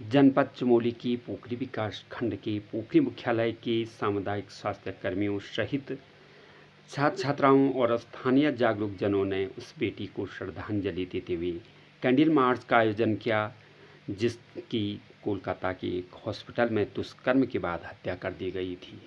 जनपद चमोली की पोखरी विकास खंड के पोखरी मुख्यालय के सामुदायिक स्वास्थ्य कर्मियों सहित छात्र छात्राओं और स्थानीय जागरूक जनों ने उस बेटी को श्रद्धांजलि देते हुए कैंडल मार्च का आयोजन किया, जिसकी कोलकाता के एक हॉस्पिटल में दुष्कर्म के बाद हत्या कर दी गई थी।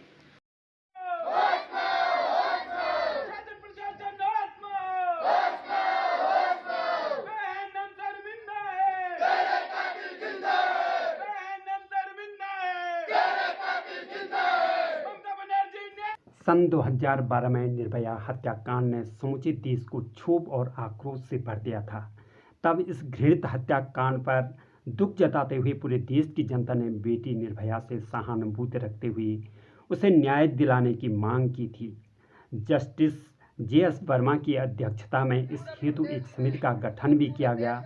सन 2012 में निर्भया हत्याकांड ने समूचे देश को क्षोभ और आक्रोश से भर दिया था। तब इस घृणित हत्याकांड पर दुख जताते हुए पूरे देश की जनता ने बेटी निर्भया से सहानुभूति रखते हुए उसे न्याय दिलाने की मांग की थी। जस्टिस JS वर्मा की अध्यक्षता में इस हेतु एक समिति का गठन भी किया गया,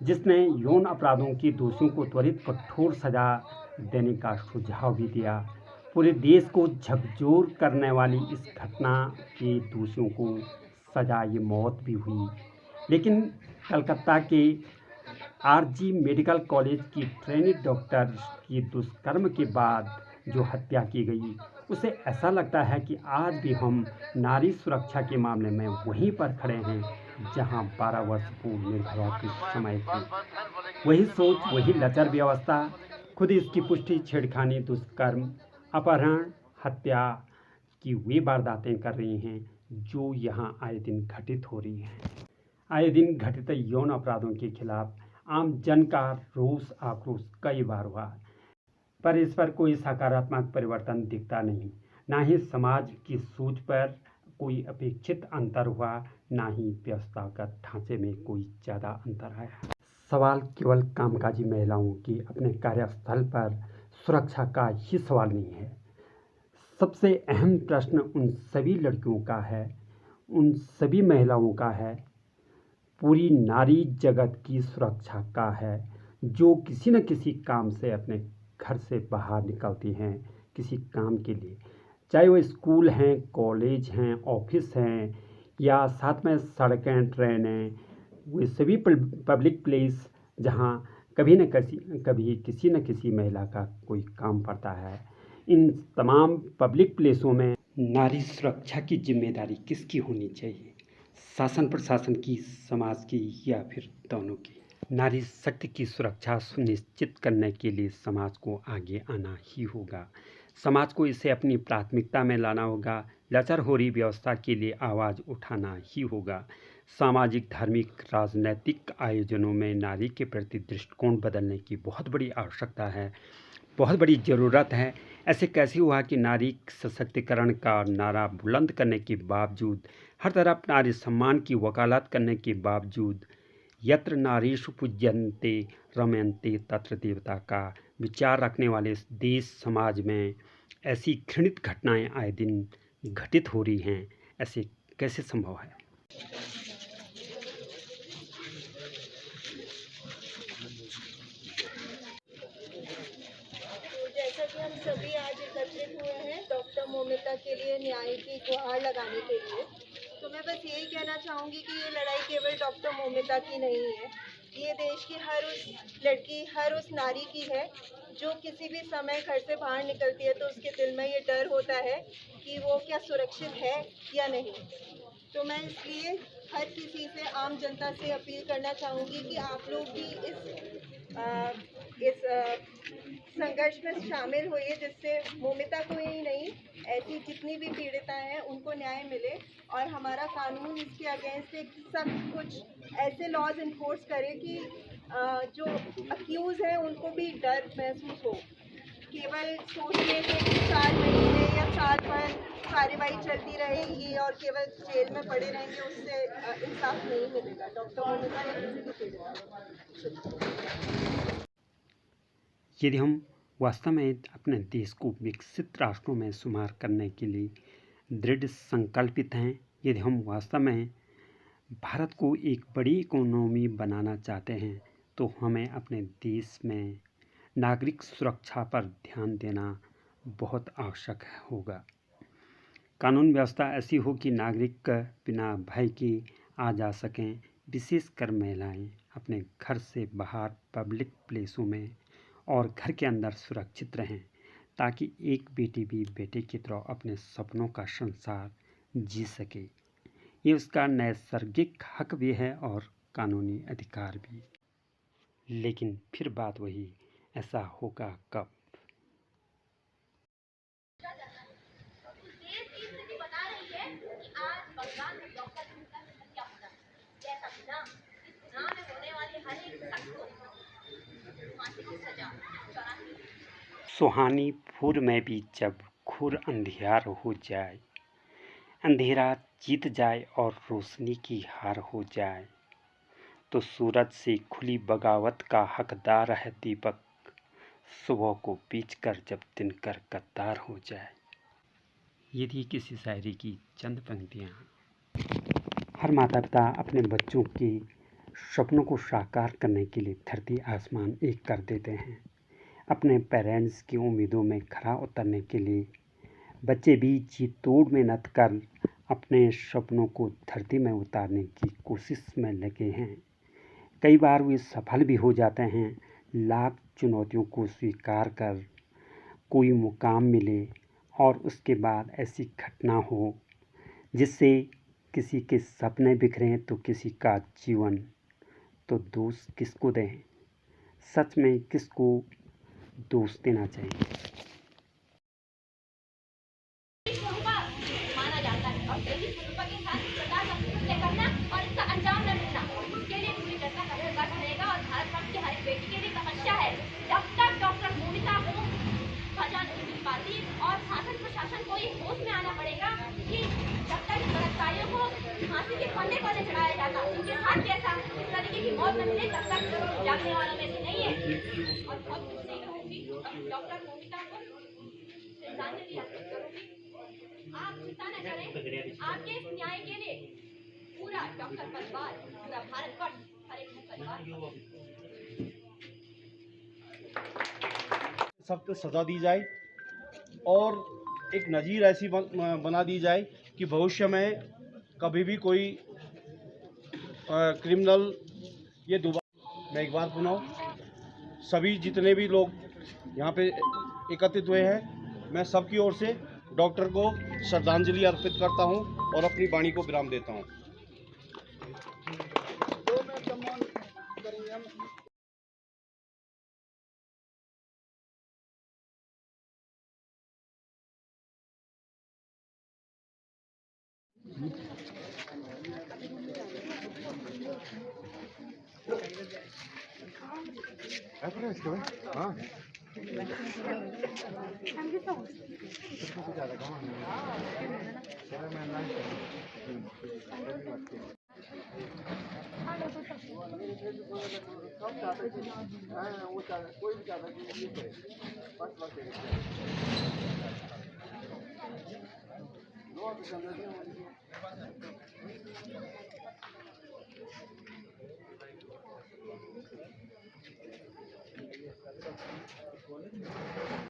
जिसने यौन अपराधों के दोषियों को त्वरित कठोर सजा देने का सुझाव भी दिया। पूरे देश को झकझोर करने वाली इस घटना के दोषियों को सजाए मौत भी हुई, लेकिन कलकत्ता के RG मेडिकल कॉलेज की ट्रेनी डॉक्टर की दुष्कर्म के बाद जो हत्या की गई, उसे ऐसा लगता है कि आज भी हम नारी सुरक्षा के मामले में वहीं पर खड़े हैं जहां 12 वर्ष पूर्व निर्भया के समय थे। वही सोच, वही लचर व्यवस्था, खुद इसकी पुष्टि छेड़खानी, दुष्कर्म, अपहरण, हत्या की वे वारदातें कर रही हैं जो यहाँ आए दिन घटित हो रही हैं। आए दिन घटित यौन अपराधों के खिलाफ आम जन का रोष आक्रोश कई बार हुआ, पर इस पर कोई सकारात्मक परिवर्तन दिखता नहीं। ना ही समाज की सोच पर कोई अपेक्षित अंतर हुआ, ना ही व्यवस्थागत ढांचे में कोई ज़्यादा अंतर आया। सवाल केवल कामकाजी महिलाओं की अपने कार्यस्थल पर सुरक्षा का ही सवाल नहीं है। सबसे अहम प्रश्न उन सभी लड़कियों का है, उन सभी महिलाओं का है, पूरी नारी जगत की सुरक्षा का है, जो किसी न किसी काम से अपने घर से बाहर निकलती हैं किसी काम के लिए, चाहे वो स्कूल हैं, कॉलेज हैं, ऑफिस हैं, या साथ में सड़कें, ट्रेनें, वे सभी पब्लिक प्लेस जहाँ कभी किसी न किसी महिला का कोई काम पड़ता है। इन तमाम पब्लिक प्लेसों में नारी सुरक्षा की जिम्मेदारी किसकी होनी चाहिए? शासन प्रशासन की, समाज की, या फिर दोनों की? नारी शक्ति की सुरक्षा सुनिश्चित करने के लिए समाज को आगे आना ही होगा। समाज को इसे अपनी प्राथमिकता में लाना होगा। लचर हो रही व्यवस्था के लिए आवाज़ उठाना ही होगा। सामाजिक, धार्मिक, राजनैतिक आयोजनों में नारी के प्रति दृष्टिकोण बदलने की बहुत बड़ी आवश्यकता है, बहुत बड़ी ज़रूरत है। ऐसे कैसे हुआ कि नारी सशक्तिकरण का नारा बुलंद करने के बावजूद, हर तरफ नारी सम्मान की वकालत करने के बावजूद, यत्र नारीषु पूज्यन्ते रमयन्ते तत्र देवता का विचार रखने वाले इस देश समाज में ऐसी घृणित घटनाएं आए दिन घटित हो रही हैं? ऐसे कैसे संभव है? जैसा कि हम सभी आज एकत्रित हुए हैं डॉक्टर मोमिता के लिए न्याय की गुहार लगाने के लिए, तो मैं बस यही कहना चाहूँगी कि ये लड़ाई केवल डॉक्टर मोमिता की नहीं है, ये देश की हर उस लड़की, हर उस नारी की है जो किसी भी समय घर से बाहर निकलती है तो उसके दिल में ये डर होता है कि वो क्या सुरक्षित है या नहीं। तो मैं इसलिए हर किसी से, आम जनता से अपील करना चाहूँगी कि आप लोग भी इस संघर्ष में शामिल होइए, जिससे मोमिता को ही नहीं, ऐसी जितनी भी पीड़िताएं हैं उनको न्याय मिले और हमारा कानून इसके अगेंस्ट एक सब कुछ ऐसे लॉज इन्फोर्स करे कि जो अक्यूज हैं उनको भी डर महसूस हो। केवल सोचने से कि 4 महीने या साल भर कार्यवाही चलती रहेगी और केवल जेल में पड़े रहेंगे, उससे इंसाफ नहीं मिलेगा। डॉक्टर मोमिता ने किसी भी यदि हम वास्तव में अपने देश को विकसित राष्ट्रों में शुमार करने के लिए दृढ़ संकल्पित हैं, यदि हम वास्तव में भारत को एक बड़ी इकोनॉमी बनाना चाहते हैं, तो हमें अपने देश में नागरिक सुरक्षा पर ध्यान देना बहुत आवश्यक होगा। कानून व्यवस्था ऐसी हो कि नागरिक बिना भय के आ जा सकें, विशेषकर महिलाएं अपने घर से बाहर पब्लिक प्लेसों में और घर के अंदर सुरक्षित रहें, ताकि एक बेटी भी बेटे की तरह अपने सपनों का संसार जी सके। ये उसका नैसर्गिक हक भी है और कानूनी अधिकार भी। लेकिन फिर बात वही, ऐसा होगा कब? सुहानीपुर में भी जब घोर अंधियार हो जाए, अंधेरा जीत जाए और रोशनी की हार हो जाए, तो सूरज से खुली बगावत का हकदार है दीपक, सुबह को बीच कर जब दिनकर गद्दार हो जाए। ये थी किसी शायरी की चंद पंक्तियाँ। हर माता पिता अपने बच्चों के सपनों को साकार करने के लिए धरती आसमान एक कर देते हैं। अपने पेरेंट्स की उम्मीदों में खरा उतरने के लिए बच्चे भी जी तोड़ मेहनत कर अपने सपनों को धरती में उतारने की कोशिश में लगे हैं। कई बार वे सफल भी हो जाते हैं। लाख चुनौतियों को स्वीकार कर कोई मुकाम मिले और उसके बाद ऐसी घटना हो जिससे किसी के सपने बिखरें तो किसी का जीवन, तो दोष किसको दें? सच में किसको दोष देना चाहिए? माना जाता है और देवी स्वरूपा के साथ सदा कृत्य करना और इसका अंजाम न मिलना, उसके लिए पूरी जनता का संघर्ष रहेगा। और भारतवर्ष की हर एक बेटी के लिए तपस्या है, जब तक डॉक्टर मोमिता को सजा नहीं मिल पाती। और शासन प्रशासन को ये होश में आना पड़ेगा कि जब तक बलात्कारियों को फांसी के फंदे पर चढ़ाया जाता, उनके साथ जैसा इस तरीके की मौत न मिले, तब तक जागने वालों में से नहीं है। और बहुत कुछ नहीं कहूँगी, डॉक्टर मोमिता को श्रद्धांजलि अर्पित करूँगी। आप चिंता न करें, आपके इस न्याय के लिए पूरा डॉक्टर परिवार, पूरा भारतवर्ष, हर एक परिवार सबको सजा दी जाए और एक नज़ीर ऐसी बना दी जाए कि भविष्य में कभी भी कोई क्रिमिनल ये दोबारा। मैं एक बार सुनाऊँ, सभी जितने भी लोग यहाँ पे एकत्रित हुए हैं, मैं सबकी ओर से डॉक्टर को श्रद्धांजलि अर्पित करता हूँ और अपनी वाणी को विराम देता हूँ। हाँ